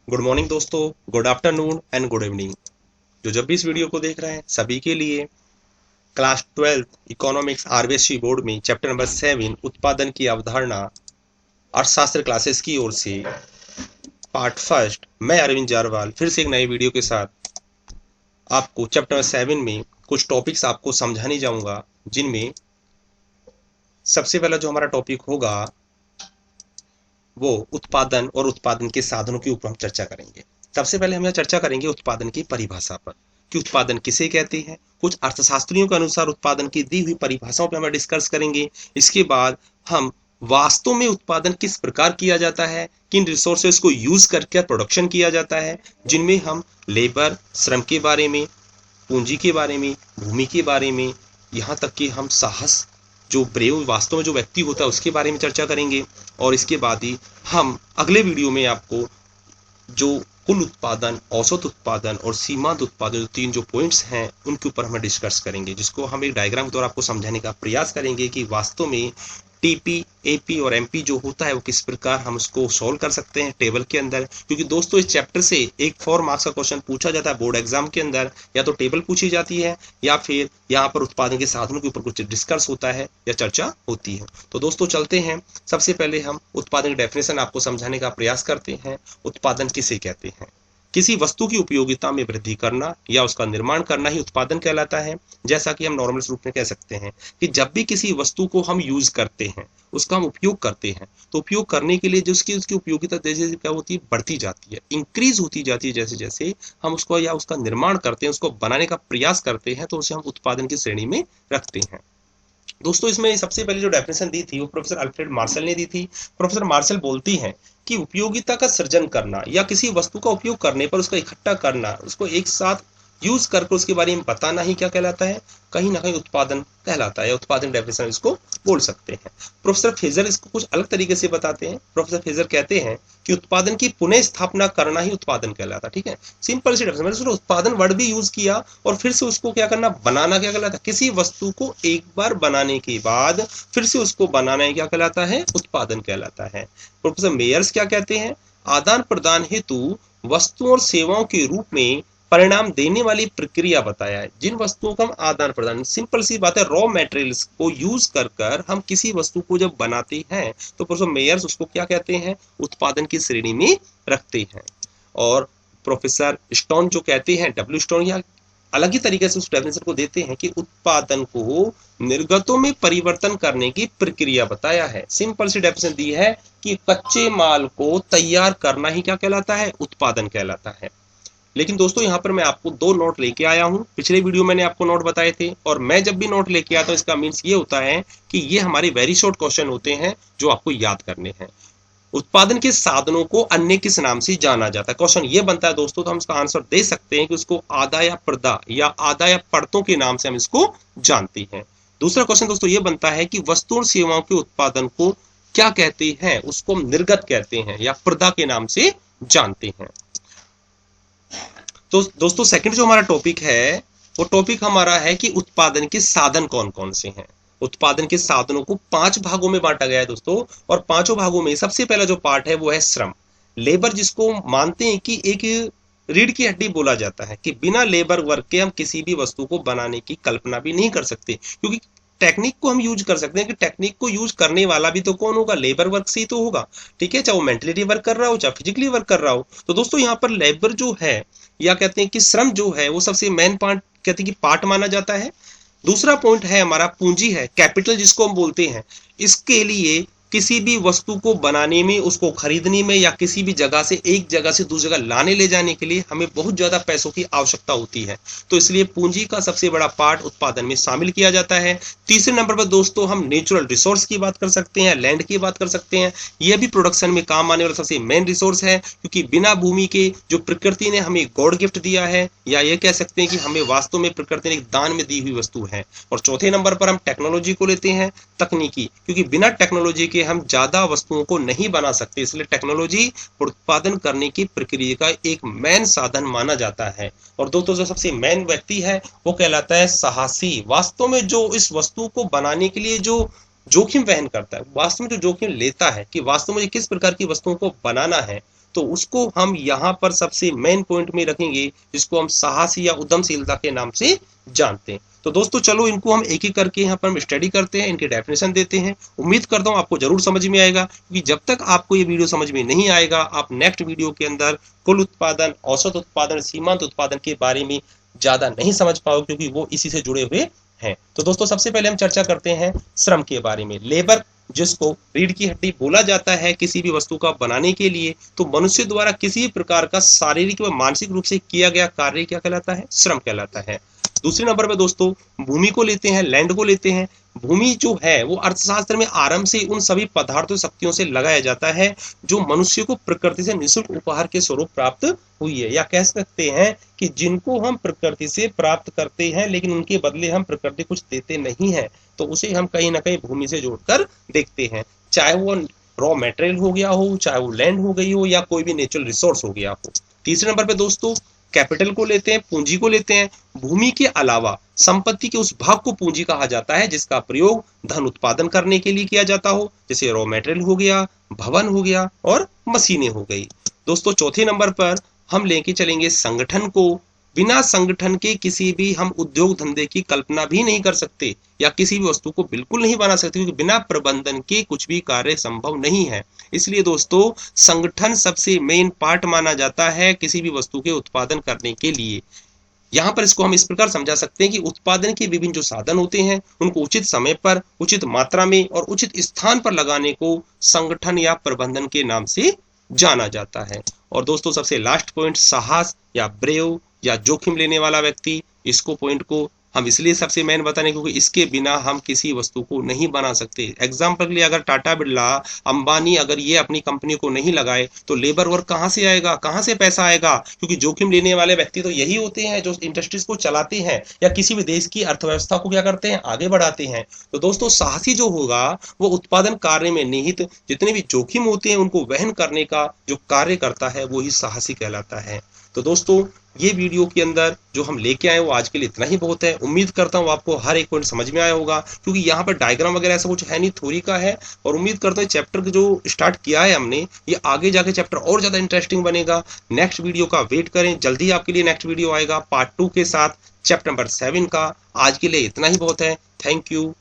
Good morning दोस्तों, good afternoon and good evening. जो जब भी इस वीडियो को देख रहे हैं सभी के लिए क्लास 12 इकोनॉमिक्स आरबीएससी बोर्ड में चैप्टर नंबर 7 उत्पादन की अवधारणा अर्थशास्त्र क्लासेस की ओर से पार्ट फर्स्ट मैं अरविंद जारवाल फिर से एक नए वीडियो के साथ आपको चैप्टर नंबर 7 में कुछ टॉपिक्स आपको समझाने जाऊंगा, जिनमें सबसे पहला जो हमारा टॉपिक होगा वो उत्पादन और उत्पादन के साधनों के ऊपर हम चर्चा करेंगे। सबसे पहले हम यहाँ चर्चा करेंगे उत्पादन की परिभाषा पर कि उत्पादन किसे कहते हैं। कुछ अर्थशास्त्रियों के अनुसार उत्पादन की दी हुई परिभाषाओं पर हम डिस्कस करेंगे। इसके बाद हम वास्तव में उत्पादन किस प्रकार किया जाता है, किन रिसोर्सेज को यूज करके प्रोडक्शन किया जाता है, जिनमें हम लेबर श्रम के बारे में, पूंजी के बारे में, भूमि के बारे में, यहाँ तक कि हम साहस जो ब्रेव वास्तव में जो व्यक्ति होता है उसके बारे में चर्चा करेंगे। और इसके बाद ही हम अगले वीडियो में आपको जो कुल उत्पादन, औसत उत्पादन और सीमांत उत्पादन, जो तीन जो पॉइंट्स हैं उनके ऊपर हम डिस्कस करेंगे, जिसको हम एक डायग्राम के द्वारा आपको समझाने का प्रयास करेंगे कि वास्तव में टीपी, एपी और एमपी जो होता है वो किस प्रकार हम उसको सॉल्व कर सकते हैं टेबल के अंदर। क्योंकि दोस्तों इस चैप्टर से एक 4 मार्क्स का क्वेश्चन पूछा जाता है बोर्ड एग्जाम के अंदर, या तो टेबल पूछी जाती है या फिर यहाँ पर उत्पादन के साधनों के ऊपर कुछ डिस्कस होता है या चर्चा होती है। तो दोस्तों चलते हैं, सबसे पहले हम उत्पादन की डेफिनेशन आपको समझाने का प्रयास करते हैं। उत्पादन किसे कहते हैं? किसी वस्तु की उपयोगिता में वृद्धि करना या उसका निर्माण करना ही उत्पादन कहलाता है। जैसा कि हम नॉर्मल रूप में कह सकते हैं कि जब भी किसी वस्तु को हम यूज करते हैं, उसका हम उपयोग करते हैं, तो उपयोग करने के लिए जो उसकी उसकी उपयोगिता जैसे जैसे क्या होती है, बढ़ती जाती है, इंक्रीज होती जाती है। जैसे जैसे हम उसको या उसका निर्माण करते हैं, उसको बनाने का प्रयास करते हैं, तो उसे हम उत्पादन की श्रेणी में रखते हैं। दोस्तों इसमें सबसे पहले जो डेफिनेशन दी थी वो प्रोफेसर अल्फ्रेड मार्शल ने दी थी। प्रोफेसर मार्शल बोलती हैं कि उपयोगिता का सृजन करना या किसी वस्तु का उपयोग करने पर उसका इकट्ठा करना, उसको एक साथ यूज करके उसके बारे में बताना ही क्या कहलाता है, कहीं ना कहीं उत्पादन कहलाता है। उत्पादन डेफिनेशन इसको बोल सकते हैं। प्रोफेसर फेजर इसको कुछ अलग तरीके से बताते हैं। प्रोफेसर फेजर कहते हैं कि उत्पादन की पुनः स्थापना करना ही उत्पादन कहलाता है। ठीक है, सिंपल सी डेफिनेशन, मैंने उत्पादन वर्ड भी यूज किया और फिर से उसको क्या करना, बनाना क्या कहलाता है। किसी वस्तु को एक बार बनाने के बाद फिर से उसको बनाना क्या कहलाता है, उत्पादन कहलाता है। प्रोफेसर मेयर्स क्या कहते हैं, आदान प्रदान हेतु वस्तुओं और सेवाओं के रूप में परिणाम देने वाली प्रक्रिया बताया है। जिन वस्तुओं का हम आदान प्रदान, सिंपल सी बात है, रॉ मटेरियल्स को यूज कर हम किसी वस्तु को जब बनाते हैं तो प्रोफेसर मेयर्स उसको क्या कहते हैं, उत्पादन की श्रेणी में रखते हैं। और प्रोफेसर स्टोन जो कहते हैं, डब्ल्यू स्टोन, या अलग ही तरीके से उस डेफिनेशन को देते हैं कि उत्पादन को निर्गतों में परिवर्तन करने की प्रक्रिया बताया है। सिंपल सी डेफिनेशन दी है कि कच्चे माल को तैयार करना ही क्या कहलाता है, उत्पादन कहलाता है। लेकिन दोस्तों यहाँ पर मैं आपको दो नोट लेके आया हूँ। पिछले वीडियो मैंने आपको नोट बताए थे, और मैं जब भी नोट लेके आता हूँ इसका मीन्स ये होता है कि ये हमारे वेरी शॉर्ट क्वेश्चन होते हैं जो आपको याद करने हैं। उत्पादन के साधनों को अन्य किस नाम से जाना जाता है, क्वेश्चन ये बनता है दोस्तों, तो हम इसका आंसर दे सकते हैं कि उसको आधा या पर्दा या आधा या परतों के नाम से हम इसको जानते हैं। दूसरा क्वेश्चन दोस्तों ये बनता है कि वस्तु और सेवाओं के उत्पादन को क्या कहते हैं, उसको हम निर्गत कहते हैं या पर्दा के नाम से जानते हैं। तो दोस्तों सेकंड जो हमारा टॉपिक है वो टॉपिक हमारा है कि उत्पादन के साधन कौन कौन से हैं। उत्पादन के साधनों को 5 भागों में बांटा गया है दोस्तों, और पांचों भागों में सबसे पहला जो पार्ट है वो है श्रम, लेबर, जिसको मानते हैं कि एक रीढ़ की हड्डी बोला जाता है, कि बिना लेबर वर्क के हम किसी भी वस्तु को बनाने की कल्पना भी नहीं कर सकते। क्योंकि टेक्निक को हम यूज कर सकते हैं कि टेक्निक को यूज करने वाला भी तो कौन होगा, लेबर वर्क से ही तो होगा। ठीक है, चाहे वो मेंटली वर्क कर रहा हो चाहे फिजिकली वर्क कर रहा हो। तो दोस्तों यहाँ पर लेबर जो है, या कहते हैं कि श्रम जो है, वो सबसे मेन पार्ट कहते हैं कि पार्ट माना जाता है। दूसरा पॉइंट है हमारा पूंजी है, कैपिटल जिसको हम बोलते हैं। इसके लिए किसी भी वस्तु को बनाने में, उसको खरीदने में, या किसी भी जगह से एक जगह से दूसरी जगह लाने ले जाने के लिए हमें बहुत ज्यादा पैसों की आवश्यकता होती है। तो इसलिए पूंजी का सबसे बड़ा पार्ट उत्पादन में शामिल किया जाता है। तीसरे नंबर पर दोस्तों हम नेचुरल रिसोर्स की बात कर सकते हैं, लैंड की बात कर सकते हैं। यह भी प्रोडक्शन में काम आने वाला सबसे मेन रिसोर्स है, क्योंकि बिना भूमि के जो प्रकृति ने हमें गॉड गिफ्ट दिया है, या ये कह सकते हैं कि हमें वास्तव में प्रकृति ने एक दान में दी हुई वस्तु है। और चौथे नंबर पर हम टेक्नोलॉजी को लेते हैं, तकनीकी, क्योंकि बिना टेक्नोलॉजी के हम ज्यादा वस्तुओं को नहीं बना सकते। इसलिए टेक्नोलॉजी उत्पादन करने की प्रक्रिया का एक मेन साधन माना जाता है। और दोस्तों जो सबसे मेन व्यक्ति है वो कहलाता है साहसी। वास्तव में जो इस वस्तु को बनाने के लिए जो जोखिम वहन करता है, वास्तव में जो जोखिम लेता है कि वास्तव में किस प्रकार की वस्तुओं को बनाना है, तो उसको हम यहाँ पर सबसे मेन पॉइंट में रखेंगे, जिसको हम साहसी या उद्यमशीलता के नाम से जानते हैं। तो दोस्तों चलो इनको हम एक एक करके यहाँ पर हम स्टडी करते हैं, इनके डेफिनेशन देते हैं। उम्मीद करता हूँ आपको जरूर समझ में आएगा, क्योंकि जब तक आपको ये वीडियो समझ में नहीं आएगा, आप नेक्स्ट वीडियो के अंदर कुल उत्पादन, औसत उत्पादन, सीमांत उत्पादन के बारे में ज्यादा नहीं समझ पाओगे, क्योंकि वो इसी से जुड़े हुए हैं। तो दोस्तों सबसे पहले हम चर्चा करते हैं श्रम के बारे में। लेबर, जिसको रीढ़ की हड्डी बोला जाता है किसी भी वस्तु का बनाने के लिए, तो मनुष्य द्वारा किसी भी प्रकार का शारीरिक व मानसिक रूप से किया गया कार्य क्या कहलाता है? श्रम कहलाता है। दूसरे नंबर पे दोस्तों भूमि को लेते हैं, लैंड को लेते हैं। भूमि जो है वो अर्थशास्त्र में आरंभ से उन सभी पदार्थों शक्तियों से लगाया जाता है जो मनुष्य को प्रकृति से निःशुल्क उपहार के स्वरूप प्राप्त हुई है, या कह सकते हैं कि जिनको हम प्रकृति से प्राप्त करते हैं लेकिन उनके बदले हम प्रकृति कुछ देते नहीं है, तो उसे हम कहीं ना कहीं भूमि से जोड़कर देखते हैं। चाहे वो रॉ मटेरियल हो गया हो, चाहे वो लैंड हो गई हो, या कोई भी नेचुरल रिसोर्स हो गया हो। तीसरे नंबर पे दोस्तों कैपिटल को लेते हैं, पूंजी को लेते हैं। भूमि के अलावा संपत्ति के उस भाग को पूंजी कहा जाता है जिसका प्रयोग धन उत्पादन करने के लिए किया जाता हो, जैसे रॉ मटेरियल हो गया, भवन हो गया और मशीनें हो गई। दोस्तों चौथे नंबर पर हम लेके चलेंगे संगठन को। बिना संगठन के किसी भी हम उद्योग धंधे की कल्पना भी नहीं कर सकते, या किसी भी वस्तु को बिल्कुल नहीं बना सकते, क्योंकि बिना प्रबंधन के कुछ भी कार्य संभव नहीं है। इसलिए दोस्तों संगठन सबसे मेन पार्ट माना जाता है किसी भी वस्तु के उत्पादन करने के लिए। यहाँ पर इसको हम इस प्रकार समझा सकते हैं कि उत्पादन के विभिन्न जो साधन होते हैं उनको उचित समय पर, उचित मात्रा में और उचित स्थान पर लगाने को संगठन या प्रबंधन के नाम से जाना जाता है। और दोस्तों सबसे लास्ट पॉइंट साहस या ब्रेव या जोखिम लेने वाला व्यक्ति, इसको पॉइंट को हम इसलिए सबसे मेन बताने क्योंकि इसके बिना हम किसी वस्तु को नहीं बना सकते। एग्जाम्पल के लिए अगर टाटा बिरला, अंबानी अगर ये अपनी कंपनी को नहीं लगाए तो लेबर वर्क कहाँ से आएगा, कहाँ से पैसा आएगा? क्योंकि जोखिम लेने वाले व्यक्ति तो यही होते हैं जो इंडस्ट्रीज को चलाते हैं या किसी भी देश की अर्थव्यवस्था को क्या करते हैं, आगे बढ़ाते हैं। तो दोस्तों साहसी जो होगा वो उत्पादन कार्य में निहित जितने भी जोखिम होते हैं उनको वहन करने का जो कार्य करता है वो ही साहसी कहलाता है। तो दोस्तों ये वीडियो के अंदर जो हम लेके आए वो आज के लिए इतना ही बहुत है। उम्मीद करता हूँ आपको हर एक पॉइंट समझ में आया होगा, क्योंकि यहाँ पर डायग्राम वगैरह ऐसा कुछ है नहीं, थ्योरी का है। और उम्मीद करता हूँ चैप्टर जो स्टार्ट किया है हमने, ये आगे जाके चैप्टर और ज्यादा इंटरेस्टिंग बनेगा। नेक्स्ट वीडियो का वेट करें, जल्दी आपके लिए नेक्स्ट वीडियो आएगा पार्ट 2 के साथ चैप्टर नंबर 7 का। आज के लिए इतना ही बहुत है। Thank you.